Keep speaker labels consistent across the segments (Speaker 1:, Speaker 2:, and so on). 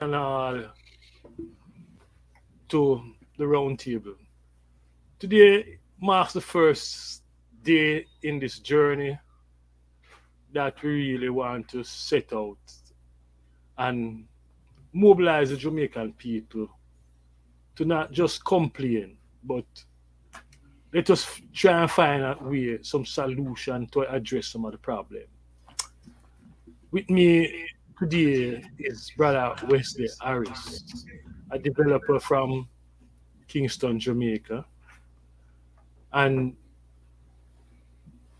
Speaker 1: and all to the round table. Today marks the first day in this journey that we really want to set out and mobilize the Jamaican people to not just complain, but let us try and find a way, some solution to address some of the problem. With me today is brother Wesley Harris, a developer from Kingston, Jamaica, and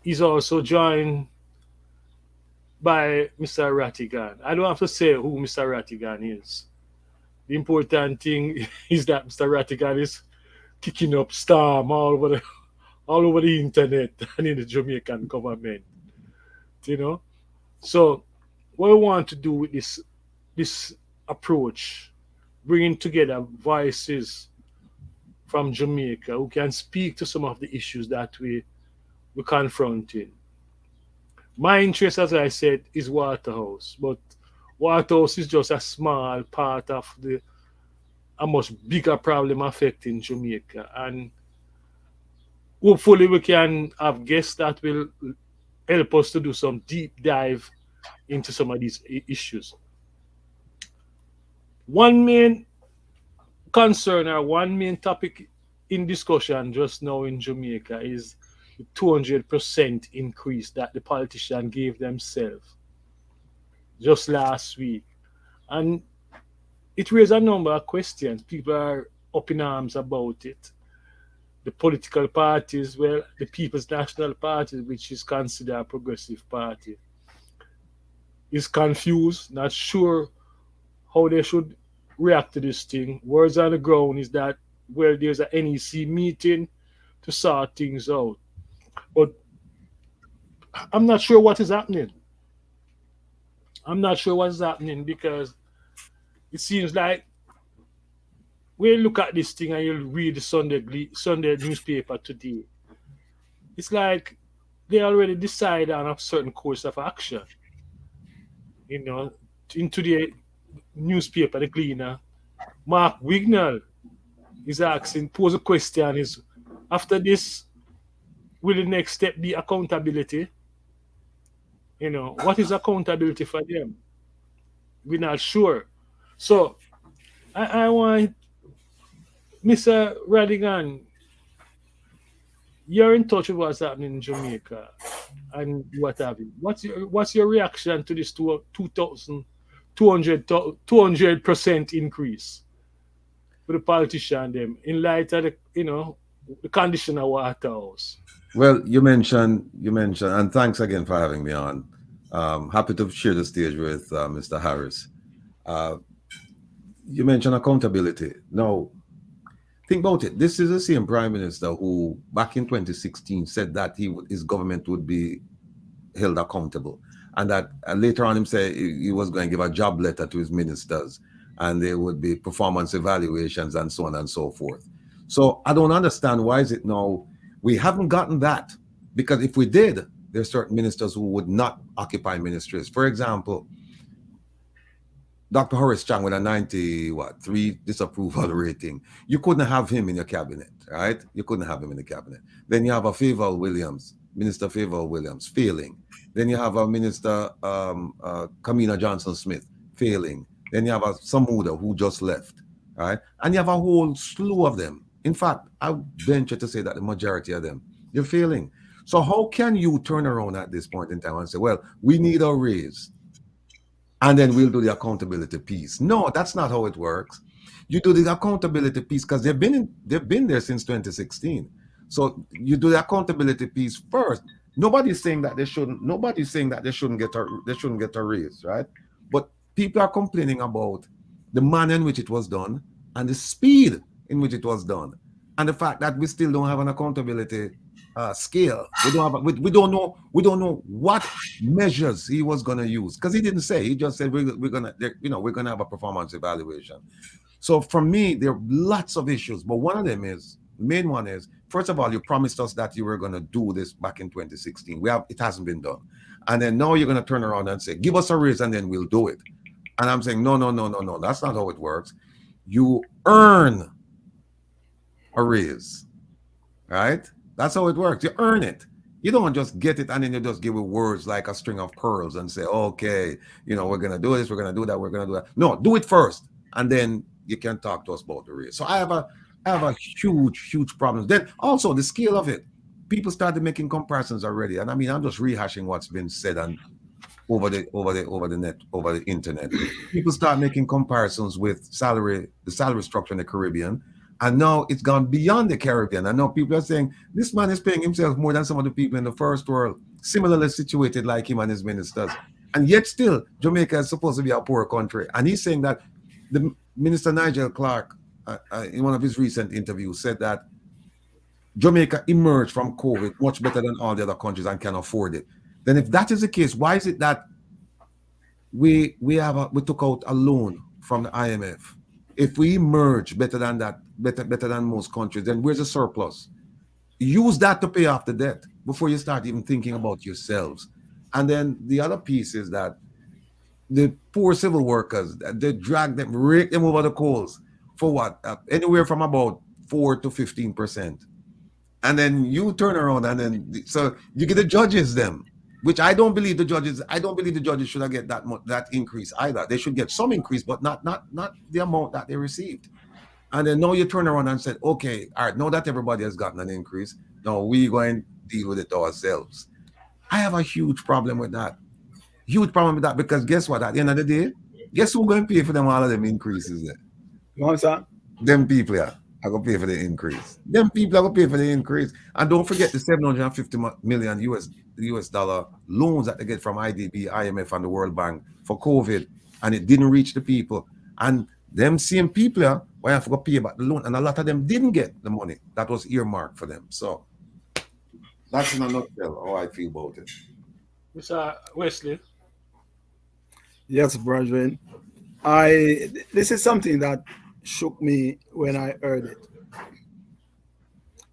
Speaker 1: he's also joined by Mr. Rattigan. I don't have to say who Mr. Rattigan is. The important thing is that Mr. Rattigan is kicking up storm all over the internet and in the Jamaican government. You know? So what we want to do with this approach, bringing together voices from Jamaica who can speak to some of the issues that we're confronting. My interest, as I said, is Waterhouse, but Waterhouse is just a small part of a much bigger problem affecting Jamaica. And hopefully we can have guests that will help us to do some deep dive into some of these issues. One main concern or one main topic in discussion just now in Jamaica is the 200% increase that the politician gave themselves just last week. And it raises a number of questions. People are up in arms about it. The political parties, well, the People's National Party, which is considered a progressive party, is confused, not sure how they should react to this thing. Words on the ground is that, well, there's an NEC meeting to sort things out. But I'm not sure what is happening. I'm not sure what is happening because it seems like when you look at this thing and you read the Sunday newspaper today, it's like they already decide on a certain course of action. You know, in today's newspaper, the Gleaner, Mark Wignall is asking, pose a question is, after this, will the next step be accountability? You know, what is accountability for them? We're not sure. So I want Mr. Radigan, you're in touch with what's happening in Jamaica and what have you. What's your reaction to this 200% increase for the politician them in light of the condition of Waterhouse?
Speaker 2: Well, you mentioned, and thanks again for having me on. Happy to share the stage with Mr. Harris. Uh, you mentioned accountability. Now, think about it. This is the same prime minister who, back in 2016, said that his government would be held accountable, and that later on him said he was going to give a job letter to his ministers, and there would be performance evaluations and so on and so forth. So I don't understand why is it now we haven't gotten that, because if we did, there are certain ministers who would not occupy ministries. For example, Dr. Horace Chang with a 3 disapproval rating. You couldn't have him in your cabinet, right? You couldn't have him in the cabinet. Then you have a Minister Favour Williams, failing. Then you have a Minister Kamina Johnson Smith, failing. Then you have a Samuda who just left, right? And you have a whole slew of them. In fact, I venture to say that the majority of them, you're failing. So how can you turn around at this point in time and say, well, we need a raise, and then we'll do the accountability piece? No, that's not how it works. You do the accountability piece because they've been there since 2016. So you do the accountability piece first. Nobody's saying that they shouldn't. Nobody's saying that they shouldn't get a raise, right? But people are complaining about the manner in which it was done and the speed in which it was done, and the fact that we still don't have an accountability scale. We don't know what measures he was going to use, because he didn't say. He just said we're gonna have a performance evaluation. So for me, there are lots of issues, but one of them is, the main one is, first of all, you promised us that you were going to do this back in 2016. It hasn't been done, and then now you're going to turn around and say, give us a raise and then we'll do it. And I'm saying, no, no, no, no, no. That's not how it works. You earn a raise, right? That's how it works. You earn it. You don't just get it and then you just give it words like a string of pearls and say, okay, we're going to do this, we're going to do that, we're going to do that. No, do it first. And then you can talk to us about the raise. So I have a huge, huge problem. Then also the scale of it. People started making comparisons already. And I mean, I'm just rehashing what's been said and over the internet. People start making comparisons with the salary structure in the Caribbean. And now it's gone beyond the Caribbean. I know people are saying this man is paying himself more than some of the people in the first world, similarly situated like him and his ministers. And yet still, Jamaica is supposed to be a poor country. And he's saying that the Minister Nigel Clark, in one of his recent interviews, said that Jamaica emerged from COVID much better than all the other countries and can afford it. Then if that is the case, why is it that we took out a loan from the IMF? If we emerge better than that, better than most countries, then where's the surplus? Use that to pay off the debt before you start even thinking about yourselves. And then the other piece is that the poor civil workers, they rake them over the coals for what? Anywhere from about 4 to 15%. And then you turn around and then so you get the judges them, which I don't believe the judges should have get that increase either. They should get some increase, but not the amount that they received. And then now you turn around and said, okay, all right, now that everybody has gotten an increase, now we go and deal with it ourselves. I have a huge problem with that. Huge problem with that, because guess what? At the end of the day, guess who's going to pay for them all of them increases there?
Speaker 3: What's that?
Speaker 2: Them people are going to pay for the increase. Them people are going to pay for the increase. And don't forget the 750 million US dollar loans that they get from IDB, IMF, and the World Bank for COVID, and it didn't reach the people. And them same people are why have to pay back the loan, and a lot of them didn't get the money that was earmarked for them. So that's in a nutshell how I feel about it.
Speaker 1: Mr. Wesley.
Speaker 3: Yes, brethren. This is something that shook me when I heard it.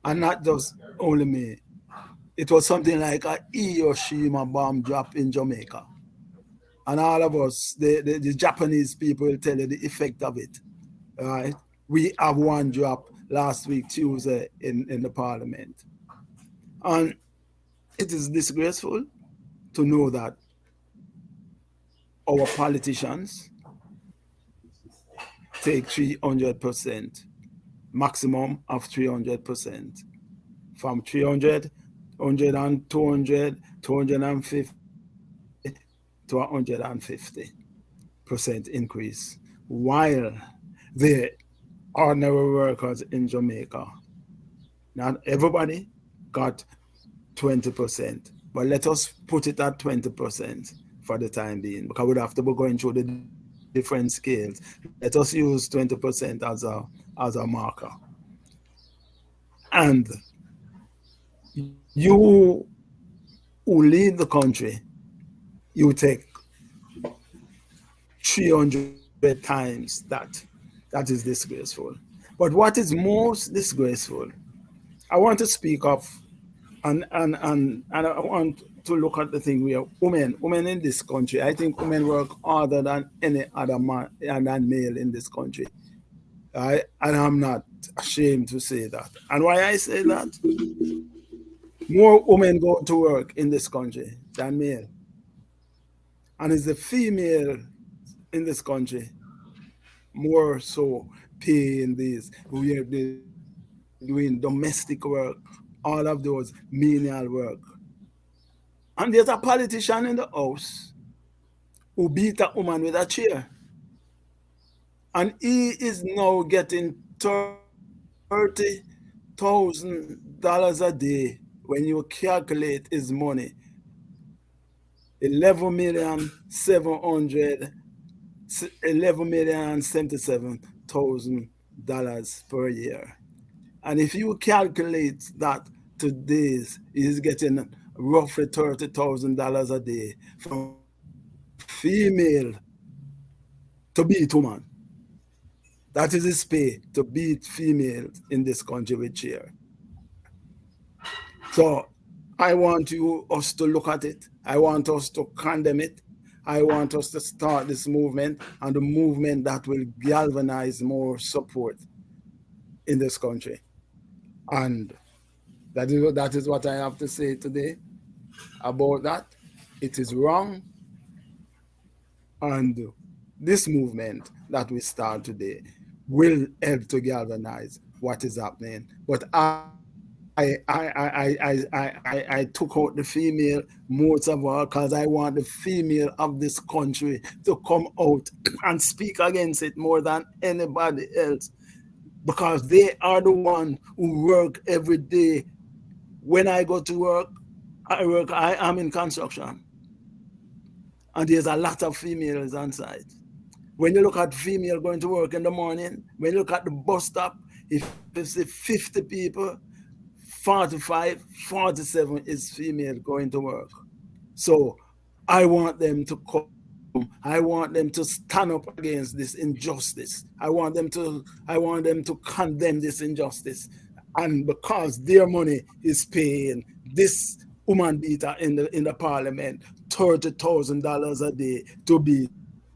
Speaker 3: And not just only me. It was something like a Hiroshima bomb drop in Jamaica. And all of us, the Japanese people will tell you the effect of it. Right? We have one drop last week, Tuesday, in the parliament. And it is disgraceful to know that our politicians take 300%, maximum of 300%. From 300, 100 and 200, 250 to 150% increase, while the ordinary workers in Jamaica, not everybody got 20%, but let us put it at 20% for the time being, because we'd have to be going through the different scales. Let us use 20% as a marker. And you who lead the country, you take 300 times that. That is disgraceful. But what is most disgraceful, I want to speak of, and I want to look at the thing where women in this country, I think women work harder than any other man than male in this country. And I'm not ashamed to say that. And why I say that? More women go to work in this country than male. And it's the female in this country more so paying this. We are doing domestic work, all of those menial work. And there's a politician in the house who beat a woman with a chair. And he is now getting $30,000 a day when you calculate his money. 11,077,000 per year. And if you calculate that to days, he's getting roughly $30,000 a day from female to beat woman. That is his pay, to beat females in this country with chair. So I want us to look at it. I want us to condemn it. I want us to start this movement, and the movement that will galvanize more support in this country. And that is what I have to say today about that. It is wrong, and this movement that we start today will help to galvanize what is happening. But I took out the female most of all because I want the female of this country to come out and speak against it more than anybody else, because they are the one who work every day. When I go to work, I am in construction, and there's a lot of females on site. When you look at female going to work in the morning, when you look at the bus stop, if it's 50 people, 45, 47 is female going to work. So I want them to come. I want them to stand up against this injustice. I want them to condemn this injustice. And because their money is paying this woman beater in the parliament $30,000 a day to be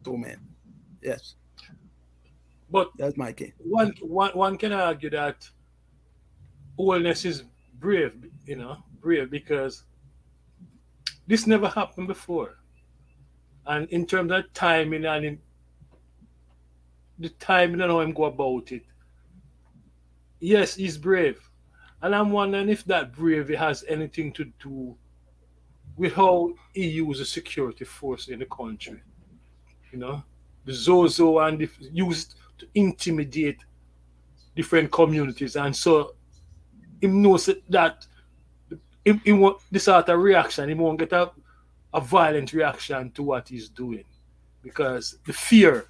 Speaker 3: women. Yes.
Speaker 1: But
Speaker 3: that's my case.
Speaker 1: One can argue that oldness is brave, brave because this never happened before. And in terms of timing and in the timing and how him go about it, yes, he's brave. And I'm wondering if that bravery has anything to do with how he uses security force in the country. The Zozo and the used to intimidate different communities. And so he knows that he want this sort of reaction, he won't get a violent reaction to what he's doing. Because the fear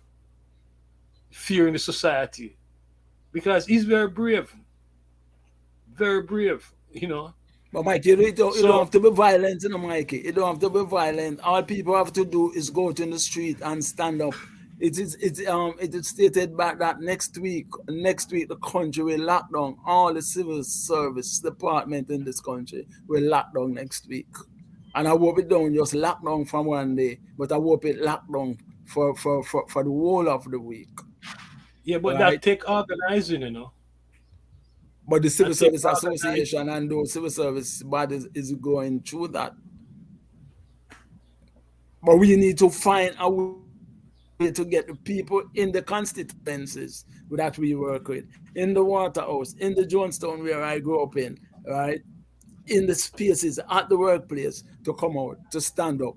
Speaker 1: in the society. Because he's very brave. Very brave,
Speaker 3: But Mikey, you don't have to be violent, Mikey. You don't have to be violent. All people have to do is go to the street and stand up. It is stated back that next week the country will lock down. All the civil service department in this country will lock down next week. And I hope it don't just lock down from one day, but I hope it lock down for the whole of the week.
Speaker 1: Yeah, but right? That take organizing,
Speaker 3: But the Civil Service Association and those civil service bodies is going through that. But we need to find a way to get the people in the constituencies that we work with, in the Waterhouse, in the Jonestown where I grew up in, right? In the spaces at the workplace to come out, to stand up.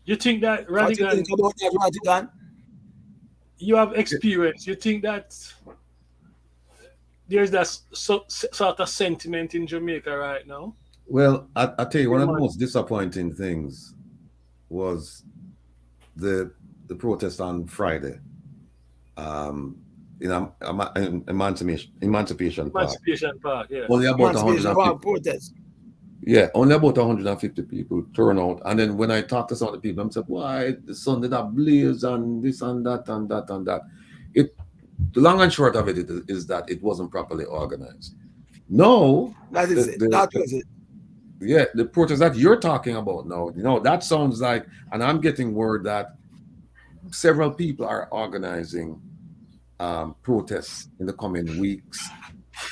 Speaker 1: You think that Radigan...
Speaker 3: What do you think about that, Radigan?
Speaker 1: You have experience. You think that there's that sort of sentiment in Jamaica right now?
Speaker 2: Well, I tell you, one of the most disappointing things was the protest on Friday. Emancipation Park.
Speaker 1: Emancipation Park, yeah.
Speaker 2: Only about 150
Speaker 3: protest.
Speaker 2: Yeah, only about 150 people turn out. And then when I talk to some of the people, I'm saying, why the sun did that blaze and this and that and that and that. The long and short of it is that it wasn't properly organized. No.
Speaker 3: That is it. That was it.
Speaker 2: Yeah, the protest that you're talking about now, that sounds like, and I'm getting word that several people are organizing protests in the coming weeks.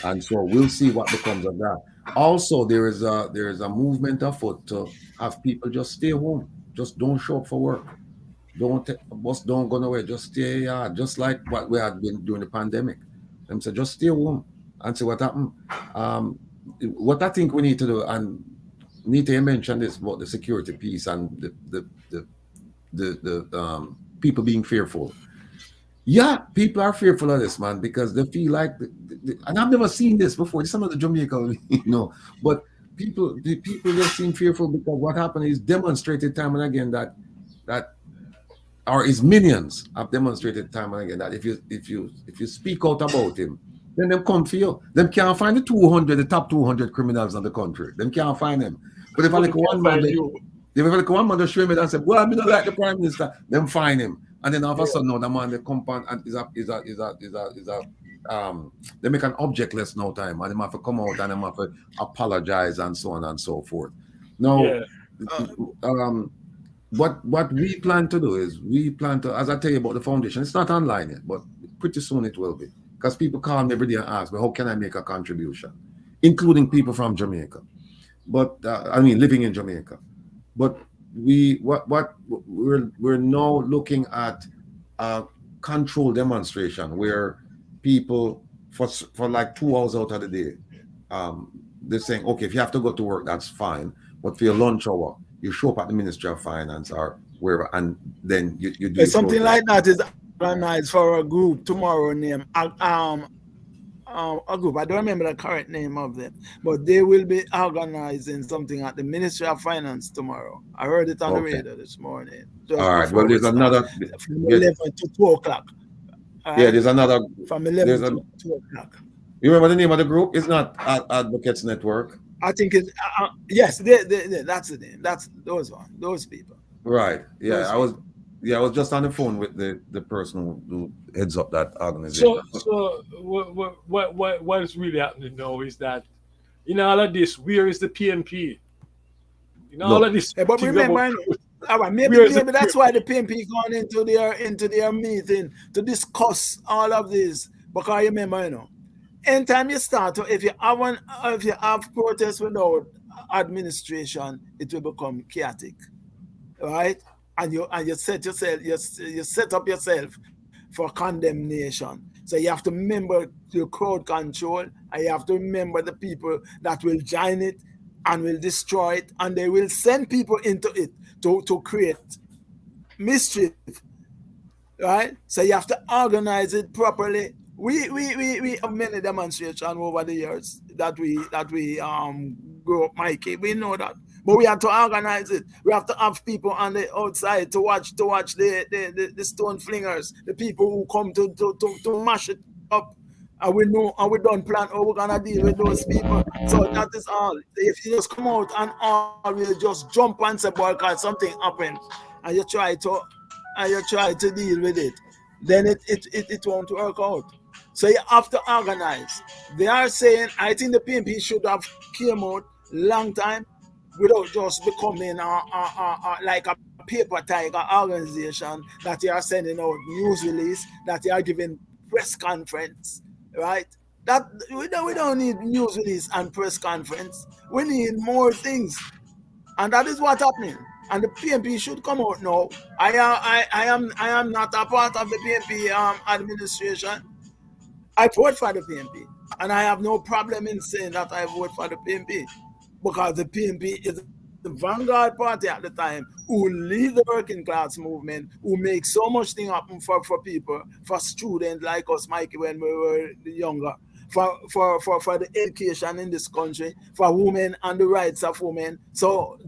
Speaker 2: And so we'll see what becomes of that. Also, there is a movement afoot to have people just stay home. Just don't show up for work. Don't go nowhere. Just stay here. Just like what we had been during the pandemic. Them say just stay home and see what happens. What I think we need to do, and Nita mentioned this about the security piece and the people being fearful. Yeah, people are fearful of this, man, because they feel like, and I've never seen this before. This is some of the Jamaica, but people just seem fearful because what happened is demonstrated time and again that or his minions have demonstrated time and again that if you speak out about him, then them come for you. Them can't find the top 200 criminals in the country. Them can't find them. But if I like one man, they show me and say, well, I don't like the prime minister, them find him. And then all of a sudden, now the man they compound and they make an object less no time, and they have to come out and they have to apologize and so on and so forth. Now,
Speaker 1: Yeah.
Speaker 2: what we plan to do is we plan to, as I tell you about the foundation, it's not online yet, but pretty soon it will be. Because people call me every day and ask me, how can I make a contribution? Including people from Jamaica. But I mean, living in Jamaica. But we're now looking at a controlled demonstration where people for like 2 hours out of the day, they're saying, okay, if you have to go to work, that's fine. But for your lunch hour, you show up at the Ministry of Finance or wherever, and then you do
Speaker 3: something like that is organized for a group tomorrow named a group. I don't remember the correct name of them, but they will be organizing something at the Ministry of Finance tomorrow. I heard it on the radio this morning.
Speaker 2: All right. Well, there's another
Speaker 3: from 11 to 2 o'clock.
Speaker 2: Right? Yeah, there's another
Speaker 3: from 11 to 2 o'clock.
Speaker 2: You remember the name of the group? It's not Advocates Network.
Speaker 3: I think it's yes. That's the name. That's those people.
Speaker 2: Right. Yeah, I was just on the phone with the person who heads up that organization.
Speaker 1: So what is really happening now is that in all of this, where is the PNP? In all of this,
Speaker 3: but remember, maybe that's why the PNP gone into their meeting to discuss all of this. Because remember, anytime you start, if you have protests without administration, it will become chaotic, right? And you set up yourself for condemnation. So you have to remember the crowd control, and you have to remember the people that will join it and will destroy it, and they will send people into it to create mischief, right? So you have to organize it properly. We have many demonstrations over the years that we grew up, Mikey. We know that. But we have to organize it. We have to have people on the outside to watch the stone flingers, the people who come to mash it up. And we know, and we don't plan how we're gonna deal with those people. So that is all. If you just come out and all will just jump and say, boy, because something happened, and you try to deal with it, then it won't work out. So you have to organize. They are saying, I think the PNP should have came out long time without just becoming like a paper tiger organization that you are sending out news release, that you are giving press conference, right? That we don't need news release and press conference. We need more things, and that is what's happening. And the PNP should come out now. I am not a part of the PNP administration. I vote for the PNP, and I have no problem in saying that I vote for the PNP, because the PNP is the vanguard party at the time who lead the working class movement, who make so much thing happen for people, for students like us, Mikey, when we were younger, for the education in this country, for women and the rights of women. So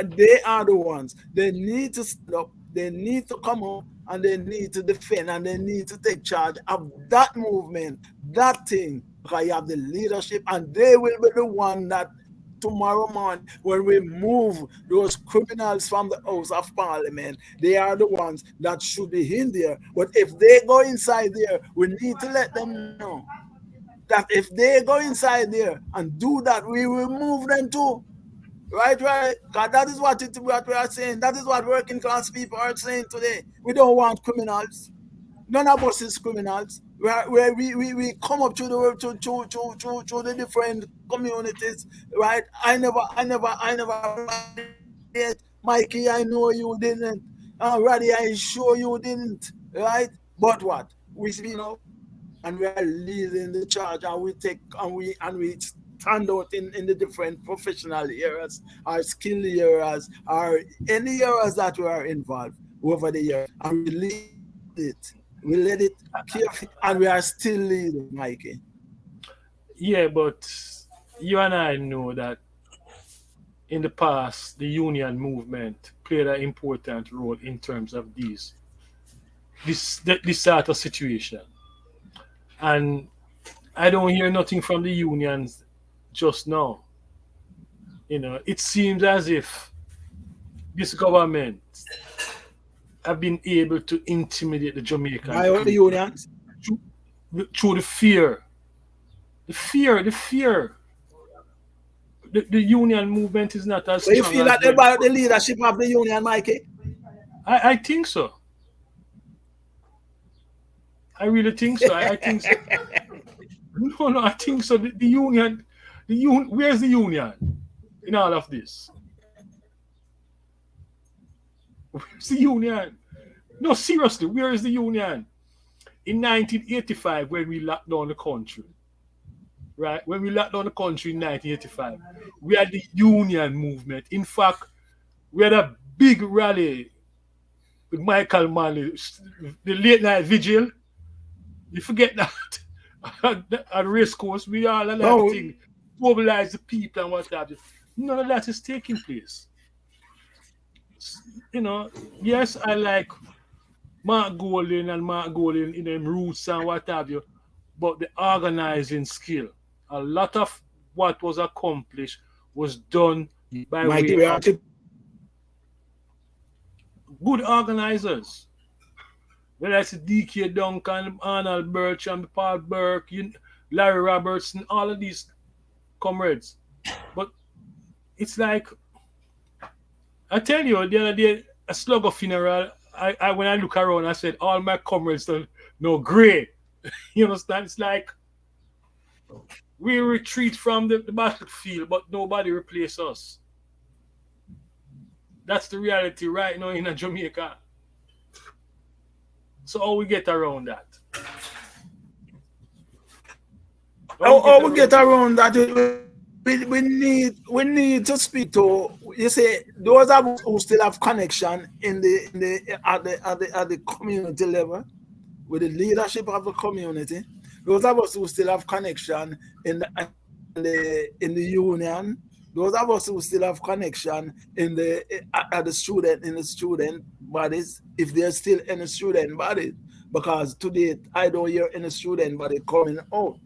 Speaker 3: they are the ones. They need to stand up, they need to come up, and they need to defend, and they need to take charge of that movement, that thing, because you have the leadership, and they will be the one that tomorrow morning, when we move those criminals from the House of Parliament, they are the ones that should be in there. But if they go inside there, we need to let them know that if they go inside there and do that, we will move them too. Right. Because that is what we are saying. That is what working class people are saying today. We don't want criminals. None of us is criminals. Where we come up to the different communities, right? I never Mikey, I know you didn't. Roddy, I sure you didn't, right? But what? We know, and we are leading the charge, and we take and we stand out in the different professional areas, our skill areas, or any areas that we are involved over the years, and we lead it. We let it keep, and we are still leading, Mikey.
Speaker 1: Yeah, but you and I know that in the past, the union movement played an important role in terms of this sort of situation. And I don't hear nothing from the unions just now. It seems as if this government have been able to intimidate the Jamaican
Speaker 3: by all the unions
Speaker 1: through the fear. The the union movement is not as
Speaker 3: So you
Speaker 1: strong
Speaker 3: feel
Speaker 1: as
Speaker 3: that about the leadership of the union, Mikey?
Speaker 1: I think so. I really think so. I think so. No, I think so. The union, where's the union in all of this? Where's the union? No, seriously, where is the union? In 1985, when we locked down the country, right? When we locked down the country in 1985, we had the union movement. In fact, we had a big rally with Michael Manley, the late night vigil. You forget that at race course, we all had everything, mobilize the people and what have you. None of that is taking place. You know, yes, I like Mark Golding in them roots and what have you, but the organizing skill, a lot of what was accomplished was done by
Speaker 3: Mikey,
Speaker 1: way of good organizers. Whether it's D.K. Duncan, Arnold Birch, and Paul Burke, Larry Robertson, all of these comrades. But it's like, I tell you, the other day, a slug of funeral, I when I look around, I said, all my comrades don't know gray. You understand? It's like we retreat from the battlefield, but nobody replaces us. That's the reality right now in Jamaica. So how we get around that?
Speaker 3: How we get around that? We need to speak to, you say, those of us who still have connection at the community level with the leadership of the community. Those of us who still have connection in the union. Those of us who still have connection in the student bodies, if there's still any student bodies, because today I don't hear any student body coming out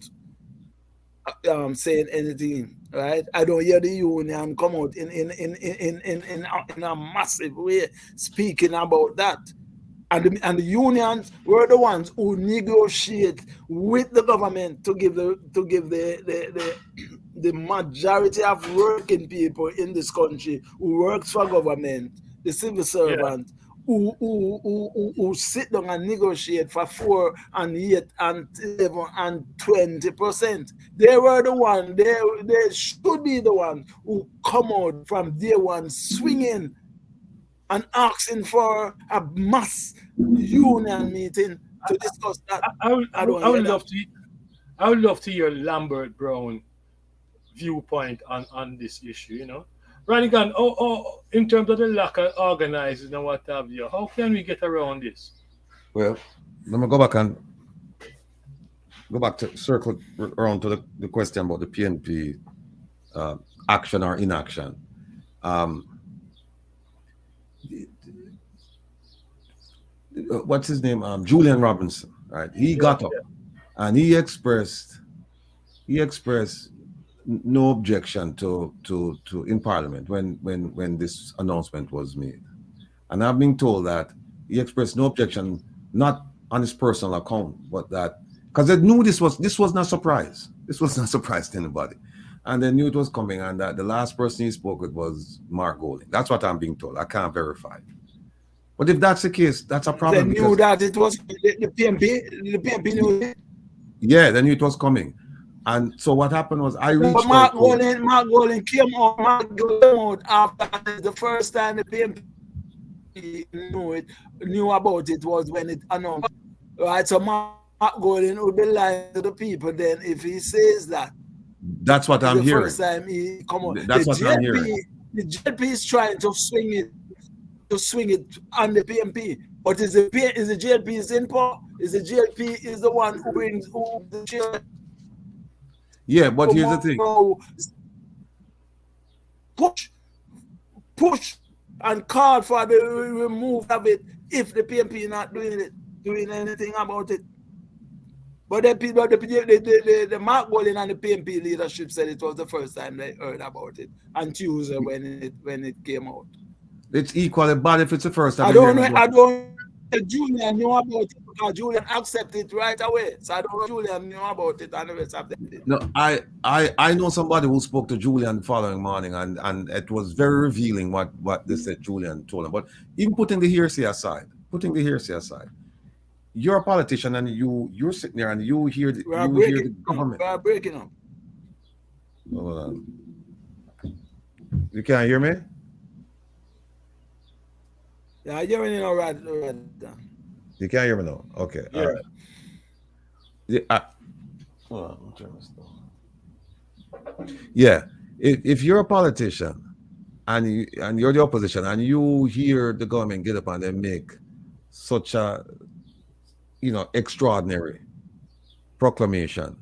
Speaker 3: saying anything, right? I don't hear the union come out in a massive way speaking about that. And the unions were the ones who negotiate with the government to give the majority of working people in this country who works for government, the civil servant, who sit down and negotiate for 4 and 8 and 11 and 20%. They were the one. They should be the one who come out from day one swinging and asking for a mass union meeting to discuss that.
Speaker 1: I would love to hear Lambert Brown viewpoint on this issue, you know. Ranigan, in terms of the lack of organizing and what have you, how can we get around this?
Speaker 2: Well, let me go back to circle around to the question about the PNP action or inaction. What's his name? Julian Robinson, right? He got up and he expressed no objection to in Parliament when this announcement was made. And I've been told that he expressed no objection, not on his personal account, but that because they knew this was not a surprise. This was not a surprise to anybody. And they knew it was coming, and that the last person he spoke with was Mark Golding. That's what I'm being told. I can't verify. But if that's the case, that's a problem.
Speaker 3: They knew that it was the PNP knew it.
Speaker 2: Yeah, they knew it was coming. And so what happened was I reached
Speaker 3: Mark Golding came out after the first time the PNP knew about it was when it announced. Right, so Mark Golding would be lying to the people then if he says that.
Speaker 2: That's what I'm hearing.
Speaker 3: The first time he come out.
Speaker 2: That's what I'm hearing.
Speaker 3: The JLP is trying to swing it on the PNP. But is the JLP is in power? Is the JLP is the one who brings the chair?
Speaker 2: Yeah, but here's the thing.
Speaker 3: Push and call for the remove of it if the PNP not doing anything about it. But the Mark Golding and the PNP leadership said it was the first time they heard about it on Tuesday when it came out.
Speaker 2: It's equally bad if it's the first time.
Speaker 3: I don't Julian knew about it because Julian accepted it right away. So I don't know if Julian knew about it and the rest of them did.
Speaker 2: No, I know somebody who spoke to Julian the following morning, and it was very revealing what they said Julian told him. But even putting the hearsay aside, you're a politician and you're sitting there and you hear the government.
Speaker 3: We are breaking up.
Speaker 2: Hold on. You can't hear me?
Speaker 3: Yeah, I hear you now, right.
Speaker 2: You can't hear me now. Okay.
Speaker 3: Yeah.
Speaker 2: All right. Yeah. Hold on, I'm turning this down. Yeah. If you're a politician and you're the opposition and you hear the government get up and they make such a extraordinary proclamation,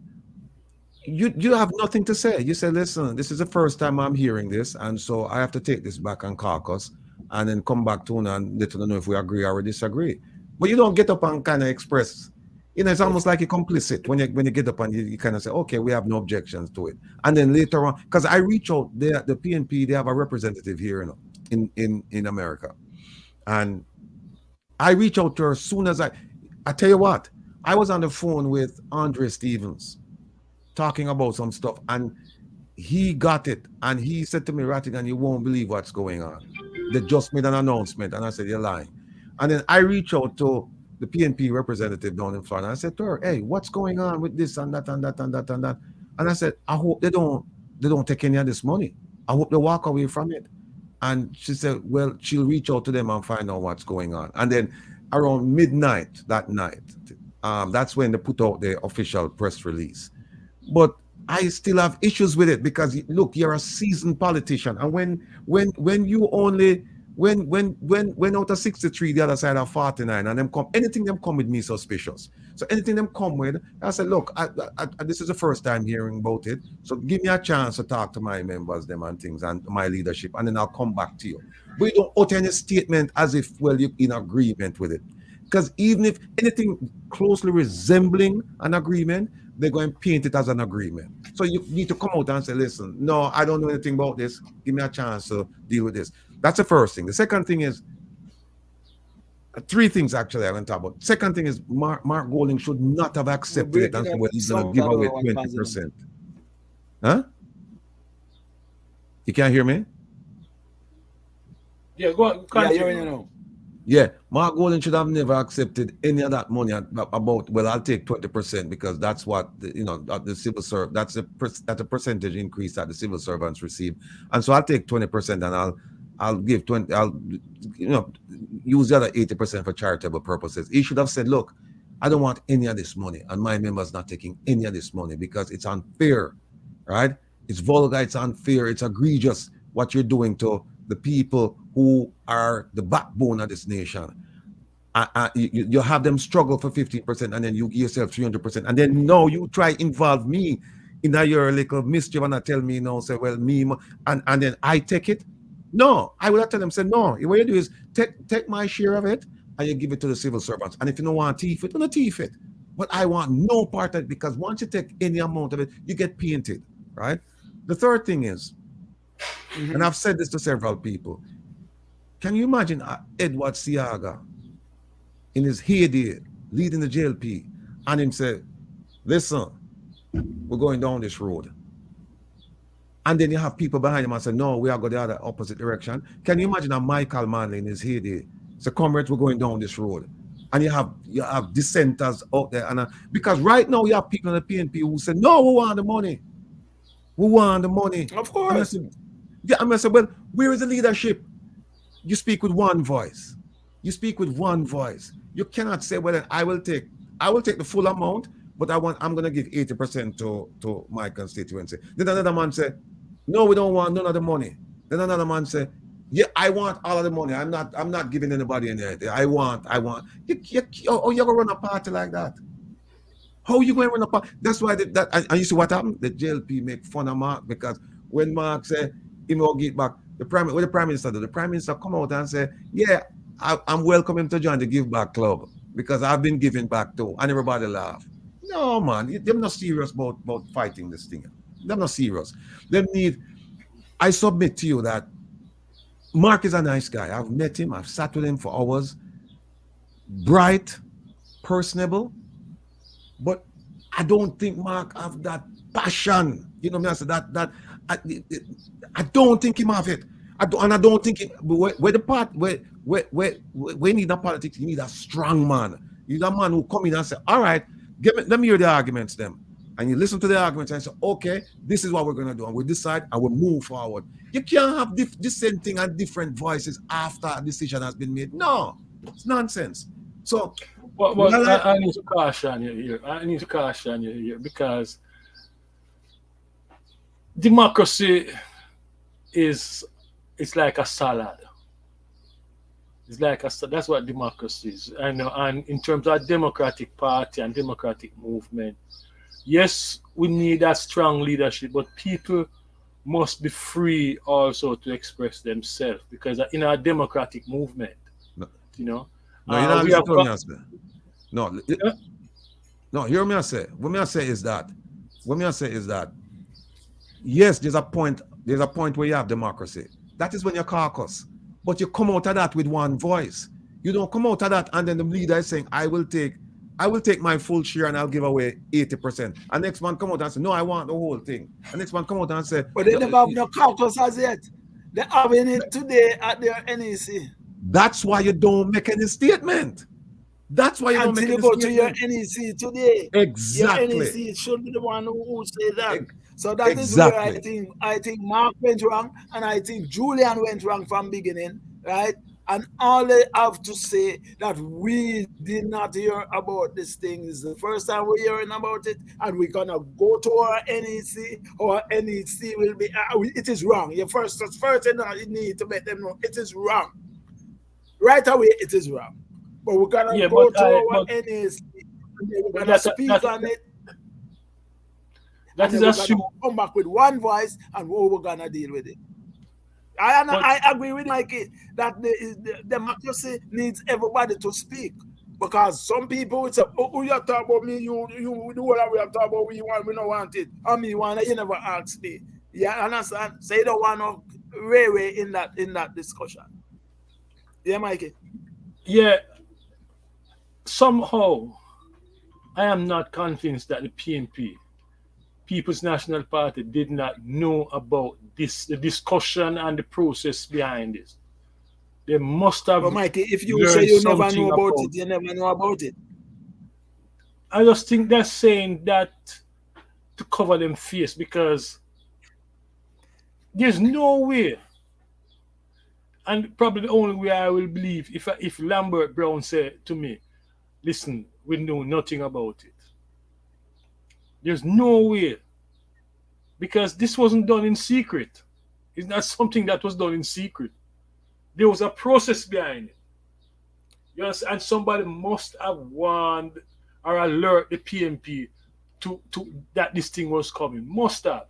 Speaker 2: you have nothing to say. You say, listen, this is the first time I'm hearing this, and so I have to take this back and caucus and then come back to and let them know if we agree or disagree. But you don't get up and kind of express, it's almost like you're complicit when you get up and you kind of say, okay, we have no objections to it. And then later on, because I reach out, the PNP, they have a representative here in America. And I reach out to her as soon as I tell you what, I was on the phone with Andre Stevens talking about some stuff, and he got it, and he said to me, Rattigan, you won't believe what's going on. They just made an announcement, and I said, you're lying. And then I reached out to the PNP representative down in Florida, and I said to her, hey, what's going on with this and that and that and that and that? And I said, I hope they don't take any of this money. I hope they walk away from it. And she said, well, she'll reach out to them and find out what's going on. And then around midnight that night, that's when they put out the official press release. But I still have issues with it because look, you're a seasoned politician, and when you only when out of 63, the other side are 49, and anything them come with me suspicious. So anything them come with, I said, look, I this is the first time hearing about it, so give me a chance to talk to my members, them and things, and my leadership, and then I'll come back to you. But you don't utter any statement as if, well, you're in agreement with it, because even if anything closely resembling an agreement, they're going to paint it as an agreement. So you need to come out and say, listen, no, I don't know anything about this. Give me a chance to deal with this. That's the first thing. The second thing is, three things actually I want to talk about. Second thing is, Mark Golding should not have accepted it and said, well, he's going to give away 20%. Huh? You can't hear me?
Speaker 1: Yeah, go on.
Speaker 3: Yeah, you know.
Speaker 2: Yeah, Mark Golding should have never accepted any of that money about, well, I'll take 20% because that's what, the civil servant, that's a percentage increase that the civil servants receive. And so I'll take 20% and I'll give 20, I'll, use the other 80% for charitable purposes. He should have said, look, I don't want any of this money, and my members not taking any of this money because it's unfair, right? It's vulgar, it's unfair, it's egregious what you're doing to the people who are the backbone of this nation. You have them struggle for 15% and then you give yourself 300%. And then no, you try involve me in your little mischief and tell me, say, well, me, and then I take it. No, I would have tell them, say, no, what you do is take my share of it and you give it to the civil servants. And if you don't want to thief it, don't thief it. But I want no part of it, because once you take any amount of it, you get painted, right? The third thing is, and I've said this to several people, can you imagine Edward Siaga in his heyday leading the JLP and him say, listen, we're going down this road. And then you have people behind him and say, no, we are going the other opposite direction. Can you imagine a Michael Manley in his heyday say, comrades, we're going down this road. And you have dissenters out there. And because right now you have people in the PNP who say, no, we want the money. We want the money.
Speaker 3: Of course.
Speaker 2: I'm going to say, well, where is the leadership? You speak with one voice. You speak with one voice. You cannot say, well, I will take the full amount, but I'm going to give 80% to my constituency. Then another man said, no, we don't want none of the money. Then another man said, yeah, I want all of the money. I'm not giving anybody anything. I want. You're going to run a party like that? How are you going to run a party? That's why and you see what happened? The JLP make fun of Mark, because when Mark said, he will get back, the prime minister did. The prime minister come out and say, yeah, I'm welcoming to join the Give Back Club because I've been giving back too. And everybody laugh. No, man, they're not serious about fighting this thing. They're not serious. I submit to you that Mark is a nice guy. I've met him. I've sat with him for hours. bright, personable, but I don't think Mark have that passion. You know what I say? I don't think him have it. I don't think it, where the part where need a politics, you need a strong man. You need a man who come in and say, all right, let me hear the arguments them. And you listen to the arguments and say, okay, this is what we're gonna do, and we decide and we move forward. You can't have dissenting and different voices after a decision has been made. No, it's nonsense. So
Speaker 1: I need to caution you here. I need to caution you here because democracy it's like a salad. It's like that's what democracy is. And in terms of Democratic Party and Democratic movement, yes, we need that strong leadership, but people must be free also to express themselves because in our democratic movement, you know.
Speaker 2: No, you're not listening to me. No, no. Hear me. I say. What me I say is that. Yes, there's a point. There's a point where you have democracy. That is when you caucus, but you come out of that with one voice. You don't come out of that and then the leader is saying, "I will take my full share and I'll give away 80%." And next man come out and say, "No, I want the whole thing." And next man come out and say,
Speaker 3: "But they never have no caucus as yet. They're having it today at their NEC."
Speaker 2: That's why you don't make any statement. That's why you don't make any statement.
Speaker 3: Until you go to your NEC today.
Speaker 2: Exactly.
Speaker 3: Your NEC should be the one who say that. So that is where I think Mark went wrong, and I think Julian went wrong from beginning, right? And all they have to say that we did not hear about this thing is the first time we're hearing about it, and we're gonna go to our NEC. Our NEC will be. It is wrong. You first you need to let them know it is wrong. Right away, it is wrong. But we're gonna go to our NEC, and we're gonna speak on it.
Speaker 1: That is assumed.
Speaker 3: Come back with one voice, and we're gonna deal with it. I agree with Mikey that the democracy needs everybody to speak, because some people would say, "Oh, you talk about me, you do what we have talk about. We don't want it. I mean, you never ask me." Yeah, understand? Say the one of Ray in that discussion. Yeah, Mikey.
Speaker 1: Yeah. Somehow, I am not convinced that the PNP, People's National Party, did not know about this, the discussion and the process behind this. They must have.
Speaker 3: But Mikey, if you say you never know about it, you never know about it.
Speaker 1: I just think they're saying that to cover them face, because there's no way, and probably the only way I will believe if Lambert Brown said to me, "Listen, we know nothing about it." There's no way, because this wasn't done in secret. It's not something that was done in secret. There was a process behind it. Yes, and somebody must have warned or alert the PNP to that this thing was coming. Must have.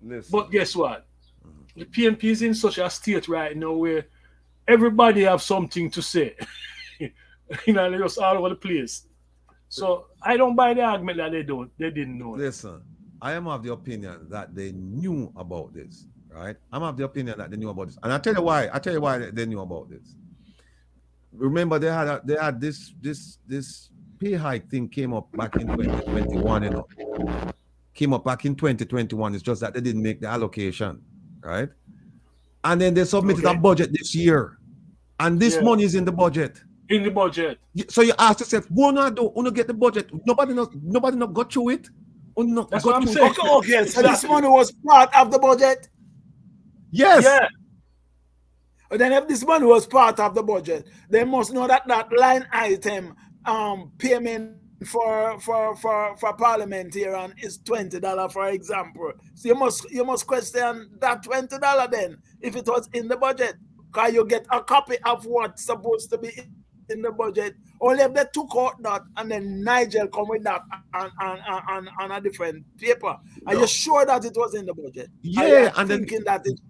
Speaker 2: Listen.
Speaker 1: But guess what? The PNP is in such a state right now where everybody have something to say. They're just all over the place. So I don't buy the argument that they didn't know.
Speaker 2: Listen, I am of the opinion that they knew about this, right? I'm of the opinion that they knew about this, and I tell you why. They knew about this. Remember, they had this pay hike thing came up back in 2021. You know, came up back in 2021. It's just that they didn't make the allocation, right? And then they submitted a budget this year, and this money is in the budget.
Speaker 1: In the budget.
Speaker 2: So you ask yourself, who get the budget? Nobody not got through it.
Speaker 1: That's what I'm saying.
Speaker 3: Okay. So this money was part of the budget?
Speaker 2: Yes.
Speaker 1: Yeah.
Speaker 3: But then if this money was part of the budget, they must know that line item payment for parliamentarian is $20, for example. So you must question that $20 then, if it was in the budget. Because you get a copy of what's supposed to be in the budget. Only if they took out that and then Nigel come with that on a different paper. Are you sure that it was in the budget?
Speaker 2: Yeah, and
Speaker 3: thinking that it.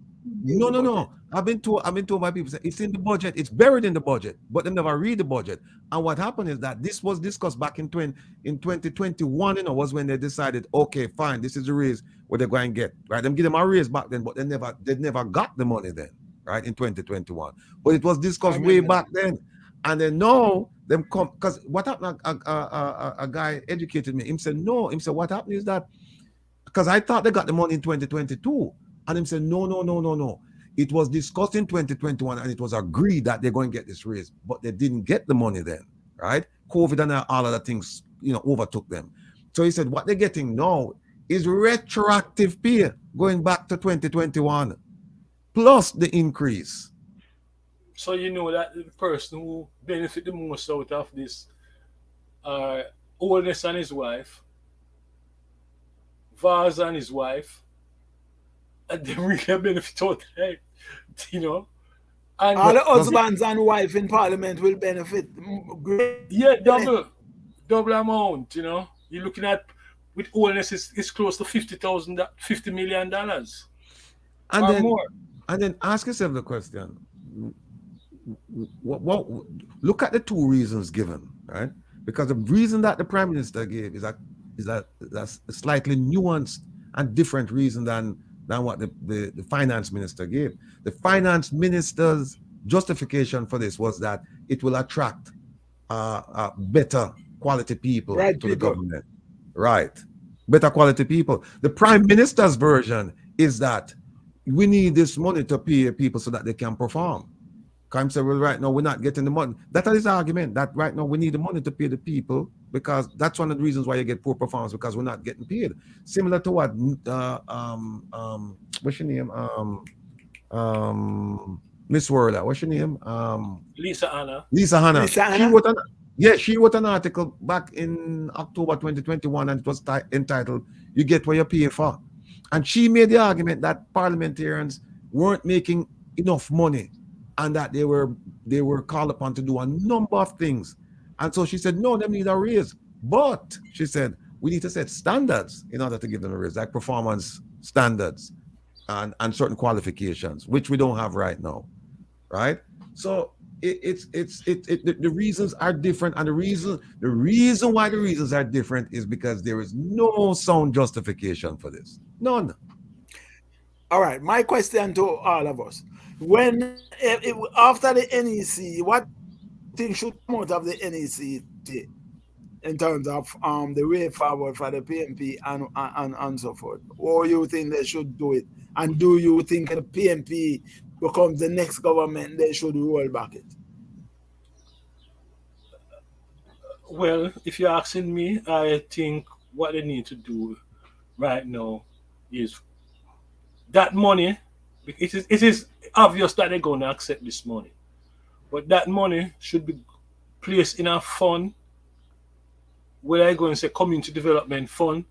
Speaker 2: No. I've been told by people it's in the budget. It's buried in the budget, but they never read the budget. And what happened is that this was discussed back in 2021. Was when they decided, okay, fine, this is the raise what they're going to get. Right? Them give them a raise back then, but they never got the money then. Right, in 2021, but it was discussed way back then, And then now them come, because what happened, a guy educated me. Him said, no, him said, what happened is that, because I thought they got the money in 2022. And him said, no, no, no, no, no. It was discussed in 2021 and it was agreed that they're going to get this raise, but they didn't get the money then, right? COVID and all other things, overtook them. So he said, what they're getting now is retroactive pay going back to 2021, plus the increase.
Speaker 1: So you know that the person who benefit the most out of this are Oldness and his wife, Vaz and his wife, and they really benefit out of that, And
Speaker 3: all the husbands and wife in parliament will benefit.
Speaker 1: Yeah, double amount, You're looking at, with Oldness, it's close to $50 million
Speaker 2: And
Speaker 1: or
Speaker 2: then,
Speaker 1: more.
Speaker 2: And then ask yourself the question, look at the two reasons given, right? Because the reason that the Prime Minister gave is that's a slightly nuanced and different reason than what the Finance Minister gave. The Finance Minister's justification for this was that it will attract better quality people to the government. Right. Better quality people. The Prime Minister's version is that we need this money to pay people so that they can perform. Come say, well, right now we're not getting the money. That is his argument, that right now we need the money to pay the people, because that's one of the reasons why you get poor performance, because we're not getting paid. Similar to what what's your name? Miss Worla, what's your name?
Speaker 1: Lisa Hanna.
Speaker 2: She wrote an article back in October 2021, and it was entitled "You Get What You Pay For." And she made the argument that parliamentarians weren't making enough money, and that they were called upon to do a number of things. And so she said, no, they need a raise. But she said, we need to set standards in order to give them a raise, like performance standards and certain qualifications, which we don't have right now, right? So the reasons are different, and the reason why the reasons are different is because there is no sound justification for this. None.
Speaker 3: All right, my question to all of us: when after the NEC, what things should come out of the NEC in terms of the way forward for the PNP and so forth? Or you think they should do it? And do you think the PNP becomes the next government, they should roll back it?
Speaker 1: Well, if you're asking me, I think what they need to do right now is that money. It is obvious that they're going to accept this money, but that money should be placed in a fund where I go and say community development fund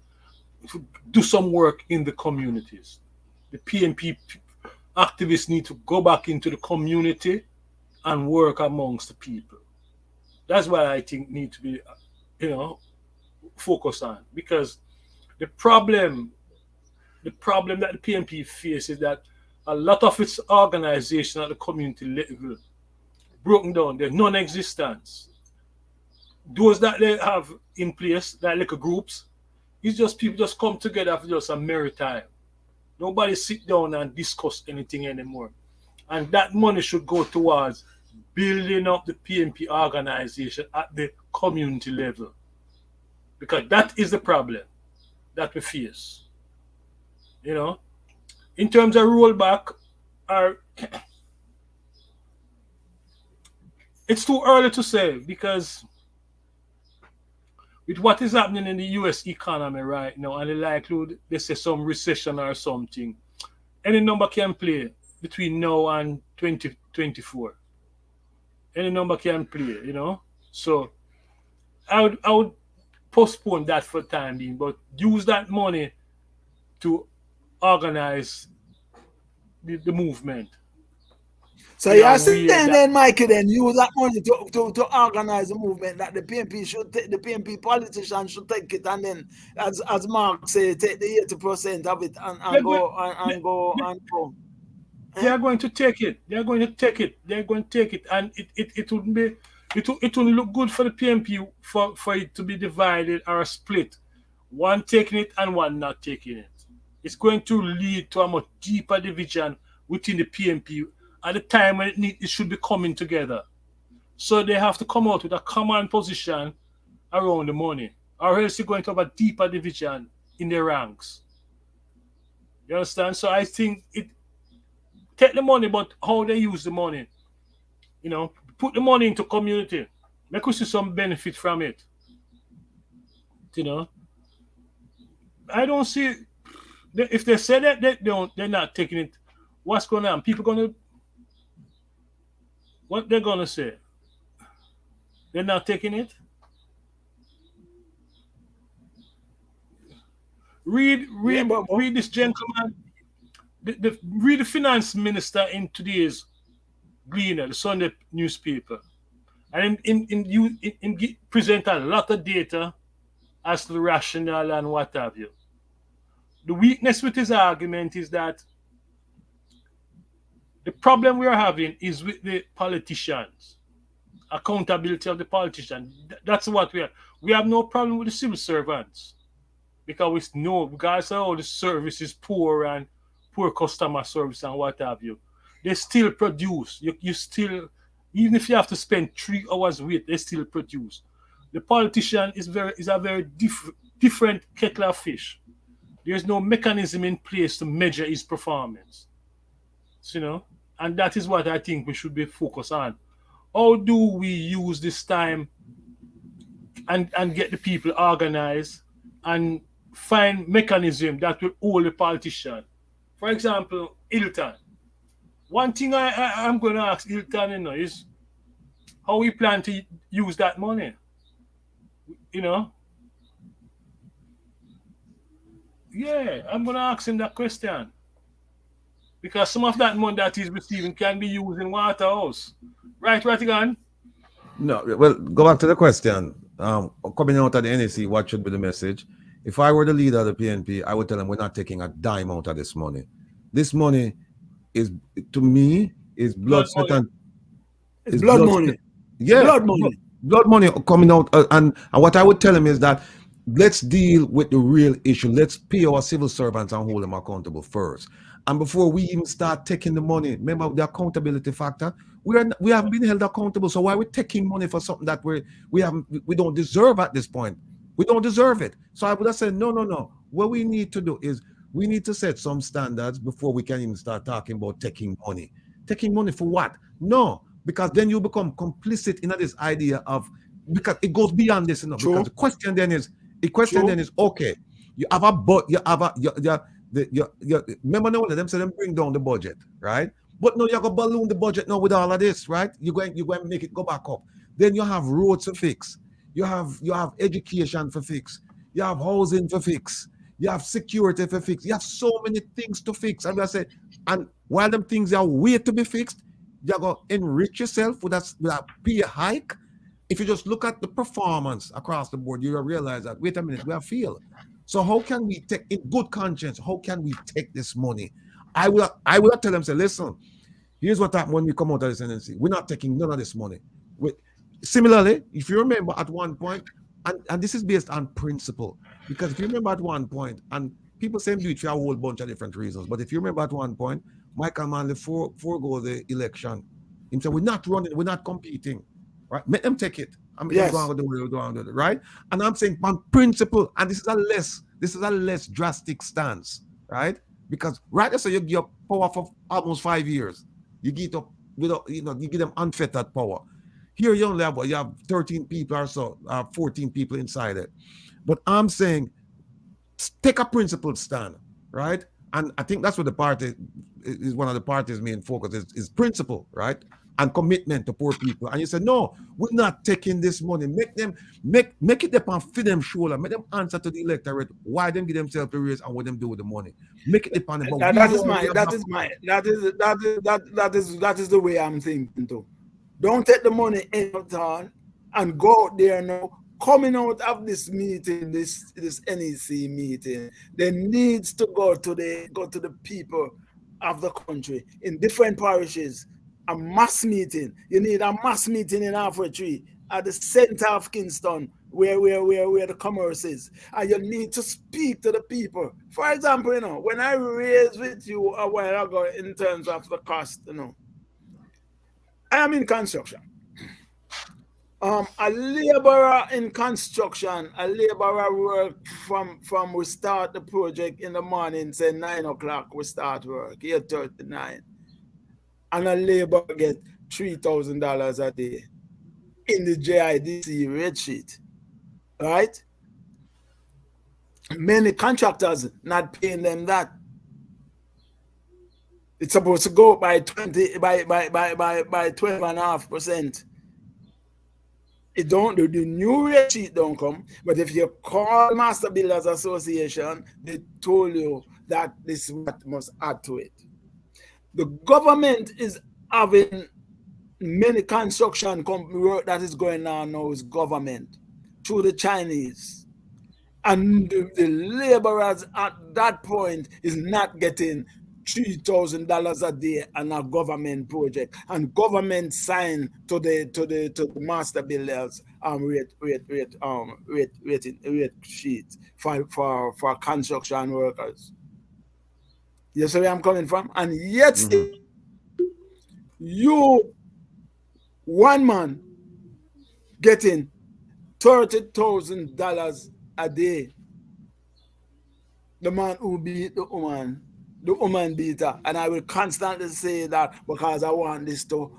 Speaker 1: to do some work in the communities. The PNP activists need to go back into the community and work amongst the people. That's what I think need to be, focused on, because the problem that the PNP faces is that a lot of its organization at the community level broken down. They're non-existent. Those that they have in place, that little groups, it's just people just come together for just a merry time. Nobody sit down and discuss anything anymore. And that money should go towards building up the PNP organization at the community level. Because that is the problem that we face. In terms of rollback, it's too early to say, because with what is happening in the US economy right now and the likelihood they say some recession or something, any number can play between now and 2024. Any number can play, So I would postpone that for the time being, but use that money to organize the movement.
Speaker 3: So you're saying then, Mikey, then use that money to organize the movement, that the PNP should take, the PNP politicians should take it, and then, as Mark said, take the 80% of it and go.
Speaker 1: They are going to take it. They're going to take it, and it wouldn't be. It wouldn't look good for the PNP for it to be divided or split, one taking it and one not taking it. It's going to lead to a much deeper division within the PNP at the time when it should be coming together. So they have to come out with a common position around the money, or else you're going to have a deeper division in the ranks. You understand? So I think it take the money, but how they use the money. You know, put the money into community. Make us see some benefit from it. You know, I don't see if they say that they're not taking it. What's going on? People gonna what they're gonna say? They're not taking it.
Speaker 3: Yeah, but
Speaker 1: Read this gentleman. Read the finance minister in today's Gleaner, the Sunday newspaper, and present a lot of data as to the rationale and what have you. The weakness with his argument is that the problem we are having is with the politicians, accountability of the politician. That's what we are. We have no problem with the civil servants because we know, regardless of how the service is poor and poor customer service and what have you, they still produce. You still, even if you have to spend 3 hours with, they still produce. The politician is a very different kettle of fish. There's no mechanism in place to measure his performance. You know, and that is what I think we should be focused on. How do we use this time and get the people organized and find mechanism that will hold the politician? For example, Hilton. One thing I'm going to ask Hilton, you know, is how we plan to use that money. You know, yeah, I'm going to ask him that question. Because some of that money that he's receiving can be used in Waterhouse. Right, again?
Speaker 2: No, well, go back to the question. Coming out of the NEC, what should be the message? If I were the leader of the PNP, I would tell them we're not taking a dime out of this money. This money is, to me, is blood, sweat, and
Speaker 3: it's blood money.
Speaker 2: Yeah,
Speaker 3: blood money.
Speaker 2: Blood money coming out, and what I would tell him is that let's deal with the real issue. Let's pay our civil servants and hold them accountable first. And before we even start taking the money, remember the accountability factor. We haven't been held accountable. So why are we taking money for something that we don't deserve at this point? We don't deserve it. So I would have said, no. What we need to do is we need to set some standards before we can even start talking about taking money. Taking money for what? No, because then you become complicit in this idea of, because it goes beyond this, you know, because the question then is okay, you have a remember now them say them bring down the budget, right? But no, you're gonna balloon the budget now with all of this, right? You're going to make it go back up. Then you have roads to fix, you have education for fix, you have housing for fix, you have security for fix, you have so many things to fix. And I say, and while them things are way to be fixed, you're gonna enrich yourself with a pay hike. If you just look at the performance across the board, you'll realize that, wait a minute, we have failed. So how can we take, in good conscience, how can we take this money? I will tell them, say, listen, here's what happened when we come out of this NNC. We're not taking none of this money. Similarly, if you remember at one point, and this is based on principle, because if you remember at one point, and people say do it for a whole bunch of different reasons, but if you remember at one point, Michael Manley forego the election. He said, we're not running, we're not competing. Right? Make them take it.
Speaker 3: Yes.
Speaker 2: Go on with it, right? And I'm saying on principle, and this is a less drastic stance, right? Because right, so you give power for almost 5 years. You get up without, you give them unfettered power. Here you only have 13 people or so, 14 people inside it. But I'm saying take a principled stand, right? And I think that's what the party is, one of the party's main focus is principle, right? And commitment to poor people. And you said, no, we're not taking this money. Make it upon for them shoulder. Make them answer to the electorate why them give themselves a raise and what them do with the money. Make it upon them.
Speaker 3: That is the way I'm thinking too. Don't take the money in town and go out there now. Coming out of this meeting, this NEC meeting, there needs to go to the people of the country in different parishes. A mass meeting. You need a mass meeting in Halfway Tree at the center of Kingston, where the commerce is. And you need to speak to the people. For example, when I raised with you a while ago in terms of the cost, I am in construction. A laborer in construction, a laborer work from we start the project in the morning, say 9 o'clock, we start work, 8:39. And a laborer get $3,000 a day in the JIDC rate sheet. Right? Many contractors not paying them that. It's supposed to go by 12.5%. It don't, the new rate sheet don't come, but if you call Master Builders Association, they told you that this is what must add to it. The government is having many construction work that is going on now is government through the Chinese. And the laborers at that point is not getting $3,000 a day on a government project, and government signed to the master builders rate sheet for construction workers. You see where I'm coming from? And yet you, one man, getting $30,000 a day. The man who beat the woman beater. And I will constantly say that because I want this to